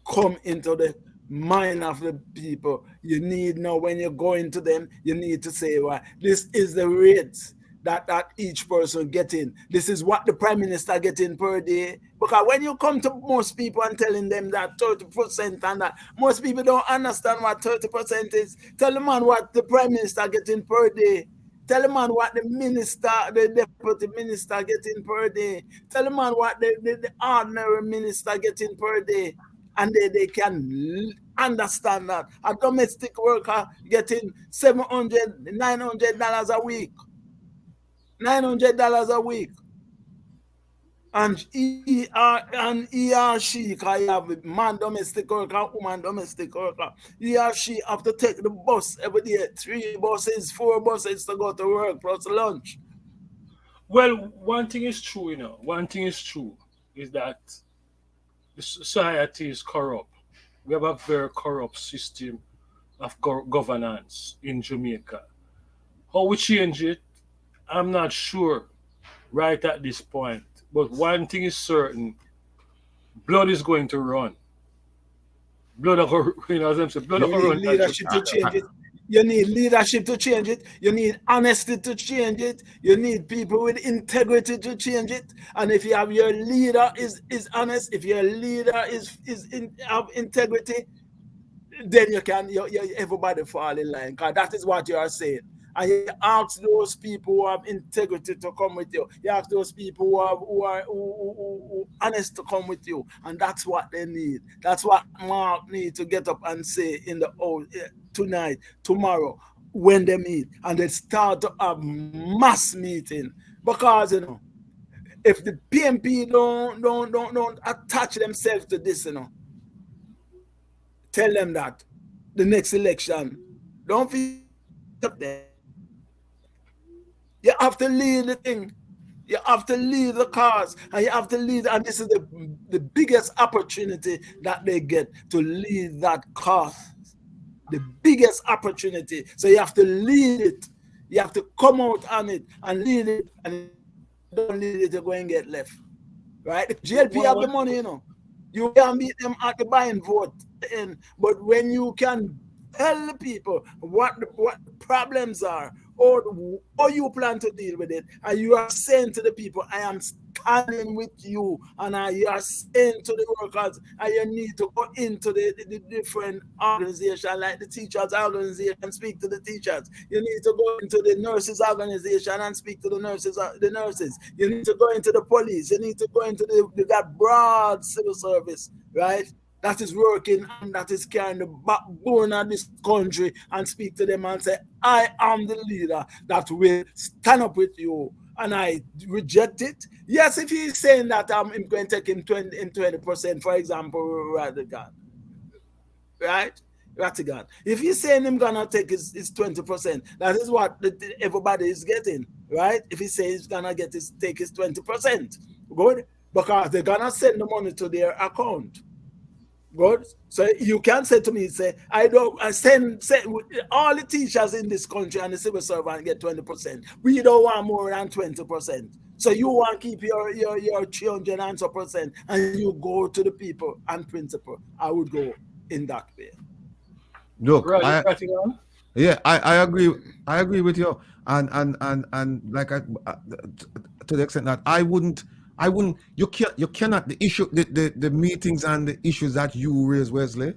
Speaker 3: come into the mind of the people. You need now, when you go into them, you need to say, well, this is the rate that each person getting. This is what the prime minister getting per day. Because when you come to most people and telling them that 30% and that, most people don't understand what 30% is. Tell the man what the prime minister getting per day. Tell the man what the minister, the deputy minister getting per day. Tell the man what the ordinary minister getting per day. And they can understand that. A domestic worker getting $700, $900 a week. $900 a week. And he or she can have man domestic worker, woman domestic worker. He or she have to take the bus every day, 3 buses, 4 buses to go to work plus lunch.
Speaker 1: Well, one thing is true, One thing is true is that the society is corrupt. We have a very corrupt system of governance in Jamaica. How we change it, I'm not sure right at this point. But one thing is certain, blood is going to run. Blood of as I'm saying, blood of run.
Speaker 3: Leadership to change it. You need leadership to change it. You need honesty to change it. You need people with integrity to change it. And if you have your leader is honest, if your leader have integrity, then everybody fall in line. Because that is what you are saying. And you ask those people who have integrity to come with you. You ask those people who are honest to come with you. And that's what they need. That's what Mark needs to get up and say in the tonight, tomorrow, when they meet. And they start to have mass meeting. Because, if the PMP don't attach themselves to this, tell them that the next election, don't feel up there. You have to lead the thing. You have to lead the cause. And you have to lead. And this is the biggest opportunity that they get to lead that cause. The biggest opportunity. So you have to lead it. You have to come out on it and lead it. And don't lead it to go and get left. Right? The GLP have the money, You can meet them at the buying vote. But when you can tell the people what the problems are, or you plan to deal with it, and you are saying to the people, I am standing with you, and you are saying to the workers, and you need to go into the different organizations, like the teachers organization, and speak to the teachers. You need to go into the nurses organization and speak to the nurses. You need to go into the police. You need to go into that broad civil service, right? That is working and that is carrying the backbone of this country, and speak to them and say, I am the leader that will stand up with you, and I reject it. Yes, if he's saying that I'm going to take him 20%, for example, Radigan, right? Ratigan. If he's saying I'm going to take his 20%, that is what everybody is getting, right? If he says he's going to take his 20%, good, because they're going to send the money to their account. Good. So you can say to me, say, I don't send all the teachers in this country and the civil servant get 20%. We don't want more than 20%. So you want to keep your 300% and you go to the people and principle. I would go in that way.
Speaker 2: Look,
Speaker 1: Right,
Speaker 2: I agree. I agree with you. And like to the extent that I wouldn't. You cannot. The issue, the meetings and the issues that you raise, Wesley.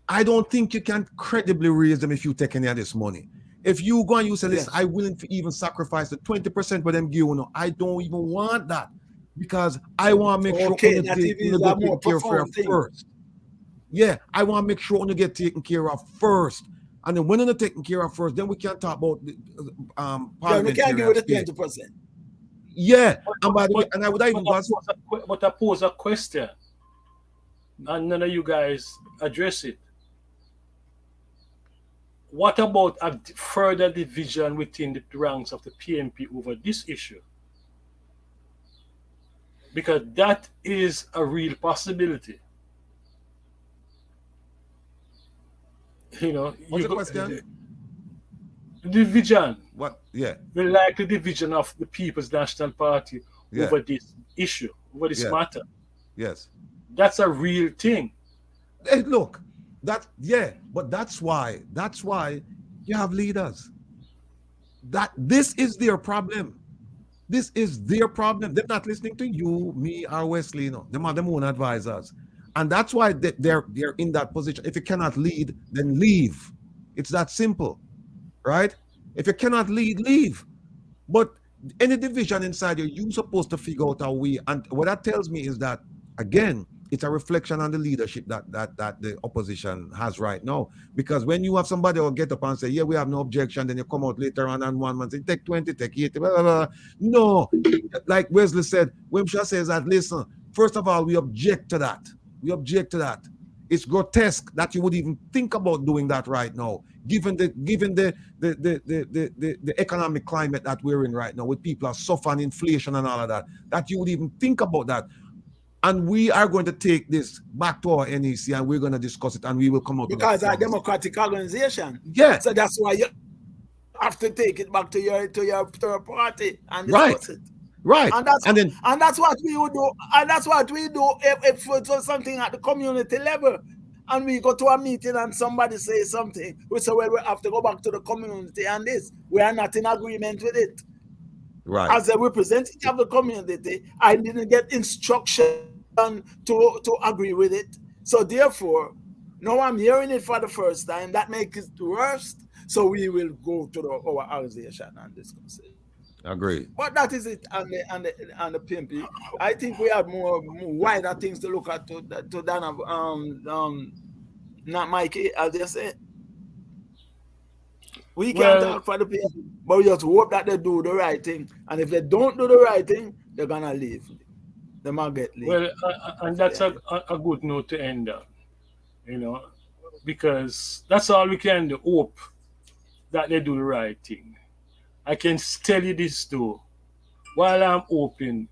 Speaker 2: I don't think you can credibly raise them if you take any of this money. If you go and you say, listen, I'm willing to even sacrifice the 20% for them give you. No, I don't even want that because I want to make sure you get taken care of first. Yeah, I want to make sure you get taken care of first. And then when you're taken care of first, then we can talk about the
Speaker 3: we can't give it the 20%.
Speaker 2: Yeah, and by the way, and I would even
Speaker 1: but I pose a question, and none of you guys address it. What about a further division within the ranks of the PNP over this issue? Because that is a real possibility. You know,
Speaker 2: what's the question?
Speaker 1: Division.
Speaker 2: What? Yeah.
Speaker 1: The likely division of the People's National Party over this issue, over this matter.
Speaker 2: Yes.
Speaker 1: That's a real thing.
Speaker 2: Hey, look, but that's why you have leaders. That this is their problem. This is their problem. They're not listening to you, me, or Wesley. You know, them are them own advisors. And that's why they're in that position. If you cannot lead, then leave. It's that simple. Right? If you cannot lead, leave. But any division inside you, you're supposed to figure out a way. And what that tells me is that, again, it's a reflection on the leadership that the opposition has right now. Because when you have somebody who will get up and say, yeah, we have no objection, then you come out later on and 1 month say, take 20, take 80, blah, blah, blah. No. Like Wesley said, Wimsha says that, listen, first of all, we object to that. We object to that. It's grotesque that you would even think about doing that right now, given the economic climate that we're in right now, with people are suffering inflation and all of that, that you would even think about that. And we are going to take this back to our NEC and we're going to discuss it and we will come out
Speaker 3: because our democratic organization.
Speaker 2: Yeah.
Speaker 3: So that's why you have to take it back to your party and discuss it.
Speaker 2: Right.
Speaker 3: And that's what we would do. And that's what we do if it was something at the community level. And we go to a meeting and somebody says something. We say, well, we have to go back to the community and this. We are not in agreement with it.
Speaker 2: Right.
Speaker 3: As a representative of the community, I didn't get instruction to agree with it. So therefore, now I'm hearing it for the first time. That makes it worse. So we will go to our organization and discuss it.
Speaker 2: Agree.
Speaker 3: But that is it on the PNP. I think we have more wider things to look at to than not Mikey, as they say. We can't talk for the people, but we just hope that they do the right thing. And if they don't do the right thing, they're gonna leave. They might get leave.
Speaker 1: Well, and that's a good note to end on, you know, because that's all we can do. Hope that they do the right thing. I can tell you this though, while I'm open,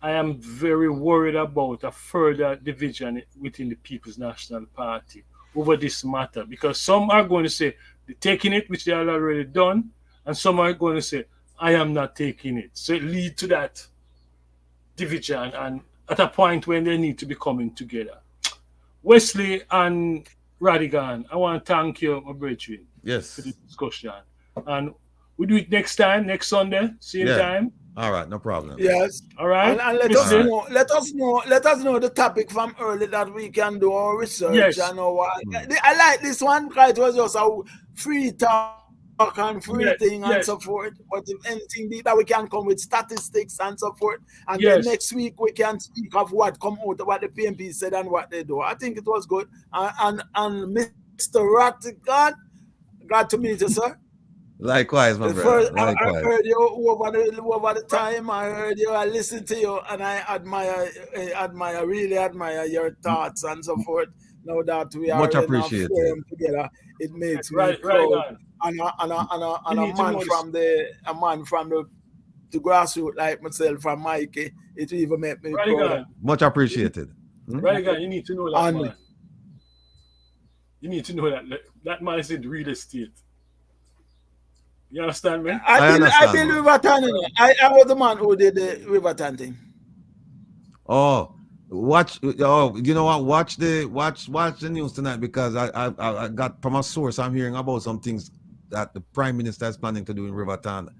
Speaker 1: I am very worried about a further division within the People's National Party over this matter, because some are going to say they're taking it, which they have already done, and some are going to say, I am not taking it. So it leads to that division, and at a point when they need to be coming together. Wesley and Radigan, I want to thank you, my brethren,
Speaker 2: yes,
Speaker 1: for the discussion. And we do it next time, next Sunday, same time.
Speaker 2: All right, no problem.
Speaker 3: Yes.
Speaker 1: All right.
Speaker 3: And let us know the topic from early that we can do our research.
Speaker 1: Yes.
Speaker 3: I like this one because it was just a free talk and free thing and so forth. But if anything that we can come with statistics and so forth, and then next week we can speak of what come out of what the PNP said and what they do. I think it was good. And Mr. Rattigan, glad to meet you, sir.
Speaker 2: Likewise, my brother.
Speaker 3: I heard you over the time. I heard you. I listened to you, and I really admire your thoughts and so forth. Now that we are
Speaker 2: much appreciated
Speaker 3: together, it makes me proud. And a man from the grassroots like myself, from Mikey, it even made me proud.
Speaker 2: Much appreciated.
Speaker 1: Right, guy, you need to know that. You need to know that that man is in real estate. You understand me?
Speaker 3: I
Speaker 2: understand,
Speaker 3: built
Speaker 2: man.
Speaker 3: Riverton. I was the man who did the Riverton thing.
Speaker 2: Oh, watch. Oh, you know what? Watch the news tonight, because I got from a source. I'm hearing about some things that the Prime Minister is planning to do in Riverton,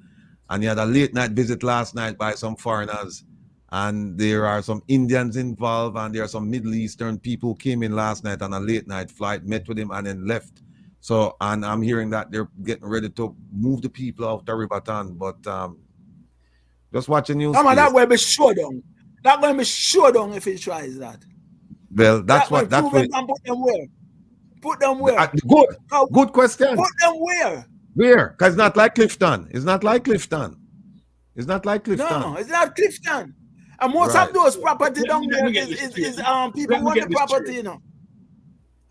Speaker 2: and he had a late night visit last night by some foreigners, and there are some Indians involved, and there are some Middle Eastern people who came in last night on a late night flight, met with him, and then left. So, and I'm hearing that they're getting ready to move the people out of Riverton, but just watching news.
Speaker 3: Come on, that will be shut down. That will be shut down if he tries that.
Speaker 2: Well, that's what. That's what.
Speaker 3: Put them where? Put them where?
Speaker 2: Good question.
Speaker 3: Put them where?
Speaker 2: Where? Because it's not like Clifton. It's not like Clifton. It's not like Clifton.
Speaker 3: No, it's not Clifton. And most of those property down there is people want the property, you know.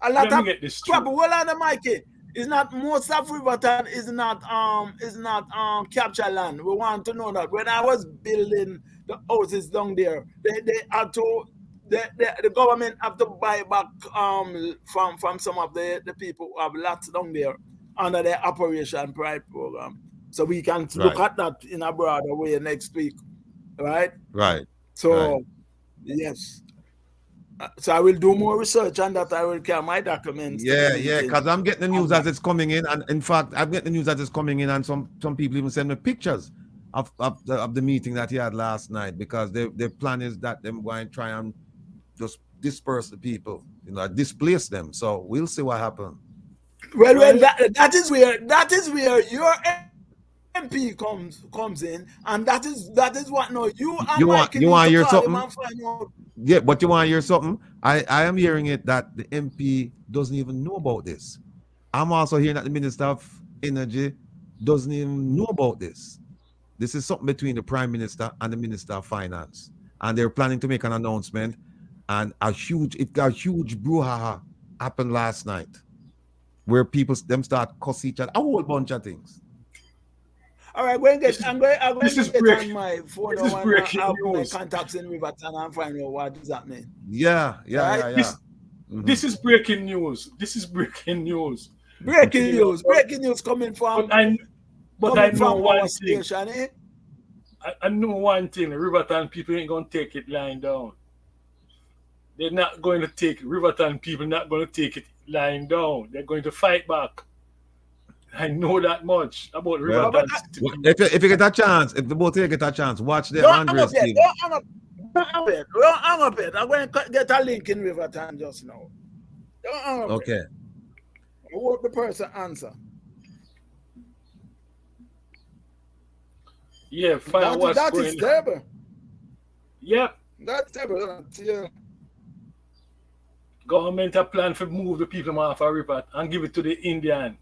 Speaker 3: A lot of property. Well, on the Mikey, it's not most of Riverton is not capture land. We want to know that. When I was building the houses down there, they had to the government have to buy back from some of the people who have lots down there under the Operation Pride program. So we can look at that in a broader way next week. Right?
Speaker 2: Right.
Speaker 3: So yes. So I will do more research on that. I will carry my documents.
Speaker 2: Yeah, because I'm getting the news as it's coming in, and in fact, I'm getting the news as it's coming in, and some people even send me pictures of the meeting that he had last night, because their plan is that they're going to try and just disperse the people, displace them. So we'll see what happens.
Speaker 3: Well, that is where your MP comes in, and that is what you want to
Speaker 2: hear
Speaker 3: call
Speaker 2: something?
Speaker 3: him and find out.
Speaker 2: Yeah, but you want to hear something? I am hearing it that the MP doesn't even know about this. I'm also hearing that the Minister of Energy doesn't even know about this. This is something between the Prime Minister and the Minister of Finance, and they're planning to make an announcement. And a huge brouhaha happened last night, where people start cuss each other, a whole bunch of things.
Speaker 3: All right, I'm going to get on my phone.
Speaker 1: This is breaking news.
Speaker 3: My contacts in Riverton and find out what does that mean.
Speaker 2: Yeah.
Speaker 1: This is breaking news. This is breaking news.
Speaker 3: Breaking news coming from.
Speaker 1: But I know one thing.
Speaker 3: Station, eh?
Speaker 1: I know one thing. The Riverton people ain't gonna take it lying down. They're not going to take it. Riverton people not going to take it lying down. They're going to fight back. I know that much about Riverton.
Speaker 2: If you get a chance, if the both of you get a chance, watch the Andres thing.
Speaker 3: Don't hang up it. I'm going to get a link in Riverton just now. Don't hang up it.
Speaker 2: Okay.
Speaker 3: I hope the person answer.
Speaker 1: Yeah, find what's
Speaker 3: that
Speaker 1: going
Speaker 3: is terrible.
Speaker 1: Yep.
Speaker 3: That's terrible. Yeah.
Speaker 1: Government have planned to move the people off a river and give it to the Indian.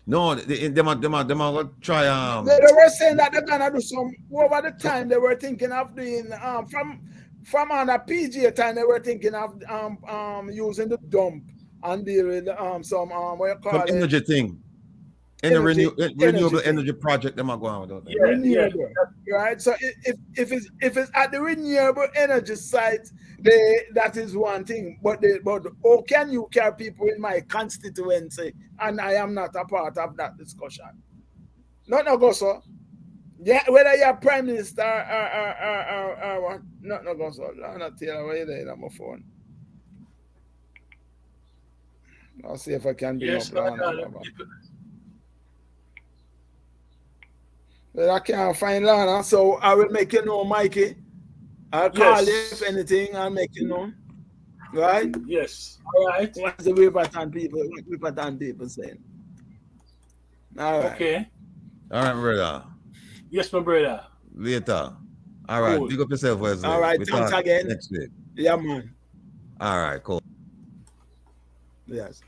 Speaker 2: No, they might try.
Speaker 3: They were saying that they're gonna do some over the time. They were thinking of doing from on a PGA time. They were thinking of using the dump and deal with some
Speaker 2: energy thing. Renewable energy project. Them are going without that.
Speaker 3: Renewable, right? So if it's at the renewable energy site, that is one thing. But how can you carry people in my constituency and I am not a part of that discussion? No go so. Yeah, whether you're prime minister or what? No go so. I'm not telling you there on my phone. I'll see if I can do But I can't find Lana, so I will make you know, Mikey. I'll call you if anything, I'll make you know. Right?
Speaker 1: Yes. All right.
Speaker 3: What's the Riverton people saying? All right.
Speaker 1: Okay.
Speaker 2: All right, brother.
Speaker 1: Yes, my brother.
Speaker 2: Later. All right. Cool. Pick up yourself, Wesley.
Speaker 3: All right. Thanks again.
Speaker 2: Next week.
Speaker 3: Yeah, man.
Speaker 2: All right. Cool.
Speaker 3: Yes.